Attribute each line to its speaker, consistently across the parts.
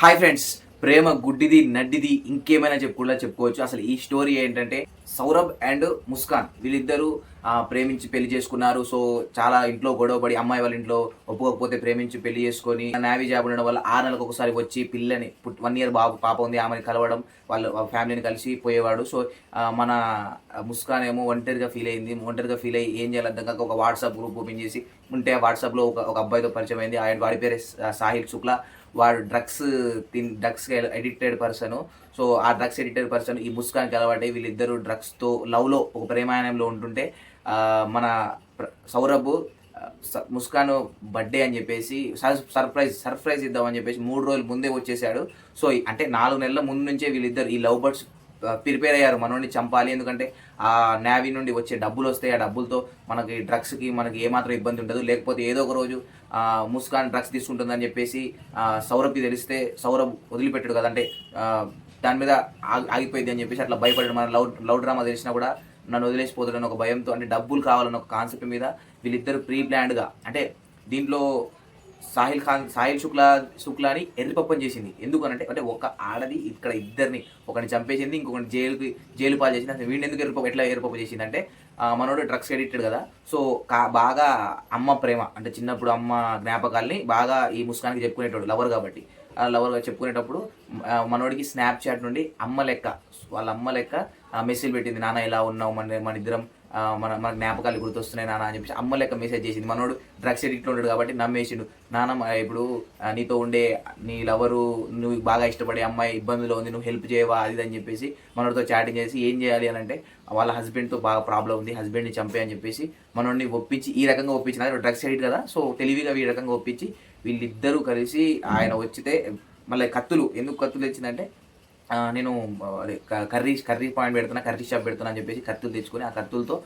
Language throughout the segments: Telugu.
Speaker 1: హాయ్ ఫ్రెండ్స్, ప్రేమ గుడ్డిది నడ్డిది ఇంకేమైనా చెప్పుకోవచ్చు. అసలు ఈ స్టోరీ ఏంటంటే సౌరభ్ అండ్ ముస్కాన్ వీళ్ళిద్దరూ ప్రేమించి పెళ్లి చేసుకున్నారు. సో చాలా ఇంట్లో గొడవపడి అమ్మాయి వాళ్ళ ఇంట్లో ఒప్పుకోకపోతే ప్రేమించి పెళ్లి చేసుకొని నేవీ జాబ్ ఉండడం వల్ల 6 నెలలకు ఒకసారి వచ్చి పిల్లని 1 ఇయర్ పాప ఉంది ఆమెని కలవడం, వాళ్ళ ఫ్యామిలీని కలిసి పోయేవాడు. సో మన ముస్కాన్ ఏమో ఒంటరిగా ఫీల్ అయ్యి ఏం చేయాలి అర్థం కాక ఒక వాట్సాప్ గ్రూప్ ఓపెన్ చేసి ఉంటే ఆ వాట్సాప్లో ఒక అబ్బాయితో పరిచయం అయింది. వాడి పేరే సాహిల్ శుక్లా. వాడు డ్రగ్స్ ఎడిక్టెడ్ పర్సన్. సో ఆ డ్రగ్స్ ఎడిక్టెడ్ పర్సన్ ఈ ముస్కాన్కి అలవాటై వీళ్ళిద్దరూ డ్రగ్స్తో లవ్లో ఒక ప్రేమాయణంలో ఉంటుంటే మన సౌరభ్ ముస్కాన్ బర్త్డే అని చెప్పేసి సర్ప్రైజ్ ఇద్దామని చెప్పేసి 3 రోజుల ముందే వచ్చేసాడు. సో అంటే 4 నెలల ముందు నుంచే వీళ్ళిద్దరు ఈ లవ్ బర్డ్స్ ప్రిపేర్ అయ్యారు మనోడిని చంపాలి. ఎందుకంటే ఆ నేవీ నుండి వచ్చే డబ్బులు వస్తాయి, ఆ డబ్బులతో మనకి డ్రగ్స్కి మనకి ఏమాత్రం ఇబ్బంది ఉండదు. లేకపోతే ఏదో ఒక రోజు ముస్కాన్ డ్రగ్స్ తీసుకుంటుందని చెప్పేసి సౌరభ్కి తెలిస్తే సౌరభ్ వదిలిపెట్టాడు కదా, అంటే దాని మీద ఆగిపోయింది అని చెప్పేసి అట్లా భయపడ్డాడు. మన లవ్ డ్రామా తెలిసినా కూడా నన్ను వదిలేసిపోతాడని ఒక భయంతో, అంటే డబ్బులు కావాలన్న ఒక కాన్సెప్ట్ మీద వీళ్ళిద్దరు ప్రీ ప్లాన్డ్గా, అంటే దీంట్లో సాహిల్ శుక్లాని ఎర్రిపప్పని చేసింది. ఎందుకనంటే అంటే ఒక ఆడది ఇక్కడ ఇద్దరిని, ఒకరిని చంపేసింది, ఇంకొకరిని జైలు పాలు చేసింది. అసలు వీడిని ఎందుకు ఎట్లా ఎర్రిపప్పు చేసింది అంటే మనోడు డ్రగ్స్ ఎడిక్టెడ్ కదా. సో బాగా అమ్మ ప్రేమ, అంటే చిన్నప్పుడు అమ్మ జ్ఞాపకాల్ని బాగా ఈ ముస్కాన్కి చెప్పుకునేటోడు, లవర్ కాబట్టి. లవర్గా చెప్పుకునేటప్పుడు మనోడికి స్నాప్చాట్ నుండి వాళ్ళ అమ్మ లెక్క మెసేజ్ పెట్టింది. నాన్న ఎలా ఉన్నావు, మన ఇద్దరం మన జ్ఞాపకాలు గుర్తొస్తున్నాయి నాన్న అని చెప్పేసి అమ్మ లెక్క మెసేజ్ చేసింది. మనోడు డ్రగ్స్ ఎడిక్ట్ ఉంటాడు కాబట్టి నమ్మేసిండు. నాన్న ఇప్పుడు నీతో ఉండే నీ లవరు, నువ్వు బాగా ఇష్టపడే అమ్మాయి ఇబ్బందిలో ఉంది, నువ్వు హెల్ప్ చేయవా అది అని చెప్పేసి మనోడితో చాటింగ్ చేసి ఏం చేయాలి అని అంటే వాళ్ళ హస్బెండ్తో బాగా ప్రాబ్లం ఉంది, హస్బెండ్ని చంపే అని చెప్పేసి మనోడిని ఒప్పించి ఈ రకంగా ఒప్పించిన డ్రగ్స్ ఎడిక్ట్ కదా. సో తెలివిగా ఈ రకంగా ఒప్పించి వీళ్ళిద్దరూ కలిసి ఆయన వచ్చితే మళ్ళీ ఎందుకు కత్తులు తెచ్చిందంటే నేను అదే కర్రీ పాయింట్ పెడుతున్నా, కర్రీ షాప్ పెడుతున్నా అని చెప్పేసి కత్తులు తెచ్చుకొని ఆ కత్తులతో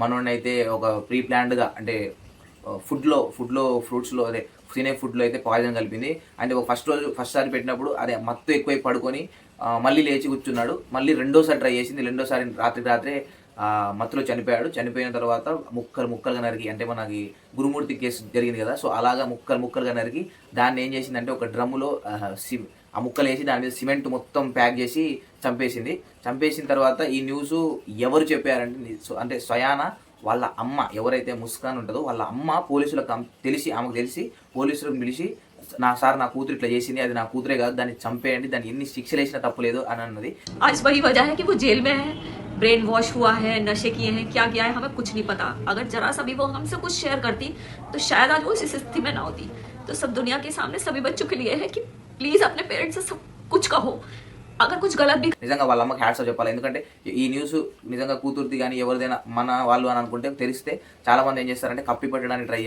Speaker 1: మనోడిని అయితే ఒక ప్రీ ప్లాన్డ్గా, అంటే ఫుడ్లో ఫ్రూట్స్లో అదే తినే ఫుడ్లో అయితే పాయిజన్ కలిపింది. అంటే ఫస్ట్ సారి పెట్టినప్పుడు అదే మత్తు ఎక్కువై పడుకొని మళ్ళీ లేచి కూర్చున్నాడు. మళ్ళీ రెండోసారి ట్రై చేసింది. రెండోసారి రాత్రే మత్తులో చనిపోయిన తర్వాత ముక్కలుగా నరికి, అంటే మనకి గురుమూర్తి కేసు జరిగింది కదా, సో అలాగా ముక్కలుగా నరికి దాన్ని ఏం చేసిందంటే ఒక డ్రమ్ములో ఆ ముక్కలు వేసి దాని మీద సిమెంట్ మొత్తం ప్యాక్ చేసి చంపేసిన తర్వాత ఈ న్యూస్ ఎవరు చెప్పారంటే అంటే స్వయానా వాళ్ళ అమ్మ, ఎవరైతే ముస్కాన్ ఉంటుందో వాళ్ళ అమ్మ ఆమెకు తెలిసి పోలీసులకు పిలిచి నా కూతురు ఇట్లా చేసింది, అది నా కూతురే కాదు, దాన్ని చంపేయండి, దాన్ని ఎన్ని శిక్షలు వేసినా తప్పులేదు అని అన్నది.
Speaker 2: ब्रेन वॉश हुआ है, नशे किए हैं, क्या किया है हमें कुछ नहीं पता. अगर जरा सा भी वो हमसे कुछ शेयर करती तो शायद आज वो इस स्थिति में ना होती. तो सब दुनिया के सामने सभी बच्चों के लिए है कि प्लीज अपने पेरेंट्स से सब कुछ कहो. అగర్ కుछ గలత్ भी
Speaker 1: నిజంగా వాళ్ళ అమ్మకి హ్యాట్స్ ఆఫ్ చెప్పాలి. ఎందుకంటే ఈ న్యూస్ నిజంగా కూతురుది కానీ ఎవరిదైనా మన వాళ్ళు అని అనుకుంటే తెలిస్తే చాలా మంది ఏం చేస్తారంటే కప్పి పెట్టడానికి ట్రై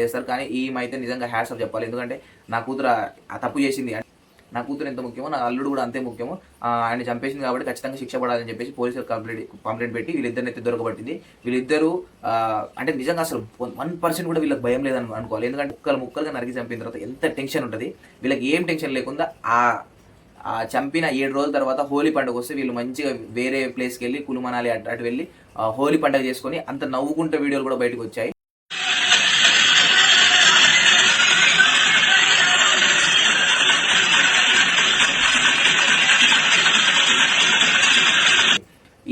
Speaker 1: చేస్తారు. కానీ ఈమెయితే నిజంగా హ్యాట్స్ ఆఫ్ చెప్పాలి. ఎందుకంటే నా కూతురు ఆ తప్పు చేసింది, నా కూతురు ఎంత ముఖ్యమో నా అల్లుడు కూడా అంతే ముఖ్యమో, ఆయన చంపేసింది కాబట్టి ఖచ్చితంగా శిక్ష పడాలని చెప్పేసి పోలీసులు కంప్లైంట్ పెట్టి వీళ్ళిద్దరిని అయితే దొరకబట్టింది. వీళ్ళిద్దరూ అంటే నిజంగా అసలు 1% కూడా వీళ్ళకి భయం లేదని అనుకోవాలి. ఎందుకంటే ముక్కలుగా నరికి చంపిన తర్వాత ఎంత టెన్షన్ ఉంటుంది వీళ్ళకి. ఏం టెన్షన్ లేకుండా ఆ చంపిన 7 రోజుల తర్వాత హోలీ పండుగ వస్తే వీళ్ళు మంచిగా వేరే ప్లేస్కి వెళ్ళి కులుమనాలి అటు వెళ్ళి హోలీ పండుగ చేసుకొని అంత నవ్వుకుంటే వీడియోలు కూడా బయటకు వచ్చాయి.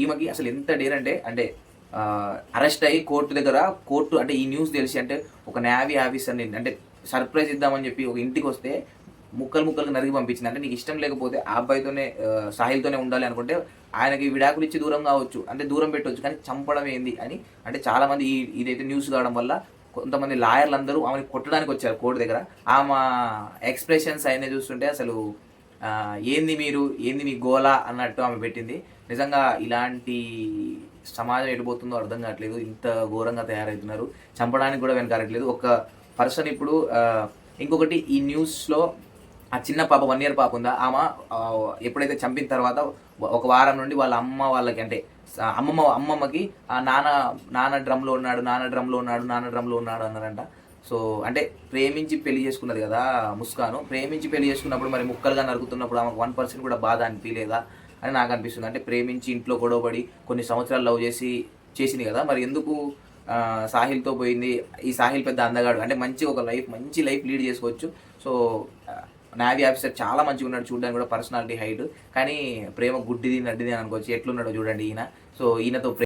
Speaker 1: ఈమెకి అసలు ఎంత డేర్ అంటే అరెస్ట్ అయ్యి కోర్టు అంటే ఈ న్యూస్ తెలిసి, అంటే ఒక నేవీ ఆఫీసర్ని అంటే సర్ప్రైజ్ ఇద్దామని చెప్పి ఒక ఇంటికి వస్తే ముక్కలుగా నరికి పంపించింది. అంటే నీకు ఇష్టం లేకపోతే ఆ అబ్బాయితోనే సాహిల్తోనే ఉండాలి అనుకుంటే ఆయనకి విడాకులు ఇచ్చి దూరం కావచ్చు, అంటే దూరం పెట్టవచ్చు, కానీ చంపడం ఏంది అని అంటే చాలామంది ఇదైతే న్యూస్ కావడం వల్ల కొంతమంది లాయర్లు అందరూ ఆమెను కొట్టడానికి వచ్చారు కోర్టు దగ్గర. ఆమె ఎక్స్ప్రెషన్స్ అయినా చూస్తుంటే అసలు ఏంది మీ గోలా అన్నట్టు ఆమె పెట్టింది. నిజంగా ఇలాంటి సమాజం ఎడిపోతుందో అర్థం కావట్లేదు. ఇంత ఘోరంగా తయారవుతున్నారు, చంపడానికి కూడా వెనకారట్లేదు ఒక పర్సన్. ఇప్పుడు ఇంకొకటి ఈ న్యూస్లో ఆ చిన్న పాప 1 ఇయర్ పాప ఉందా, ఆమె ఎప్పుడైతే చంపిన తర్వాత ఒక వారం నుండి వాళ్ళ వాళ్ళకి అంటే అమ్మమ్మకి నాన్న డ్రమ్లో ఉన్నాడు అన్నారంట. సో అంటే ప్రేమించి పెళ్లి చేసుకున్నది కదా ముస్కాను, ప్రేమించి పెళ్లి చేసుకున్నప్పుడు మరి ముక్కలుగా నరుకుతున్నప్పుడు ఆమెకు 1% కూడా బాధ అనిపించలేదా అని నాకు అనిపిస్తుంది. అంటే ప్రేమించి ఇంట్లో గొడవపడి కొన్ని సంవత్సరాలు లవ్ చేసింది కదా, మరి ఎందుకు సాహిల్తో పోయింది. ఈ సాహిల్ పెద్ద అందగాడు, అంటే మంచి లైఫ్ లీడ్ చేసుకోవచ్చు. సో నావీ ఆఫీసర్ చాలా మంచిగా ఉన్నాడు, చూడడానికి కూడా పర్సనాలిటీ హైట్. కానీ ప్రేమ గుడ్డిది నడ్డిది అని అనుకోవచ్చు. ఎట్లున్నాడో చూడండి ఈయన. సో ఈయనతో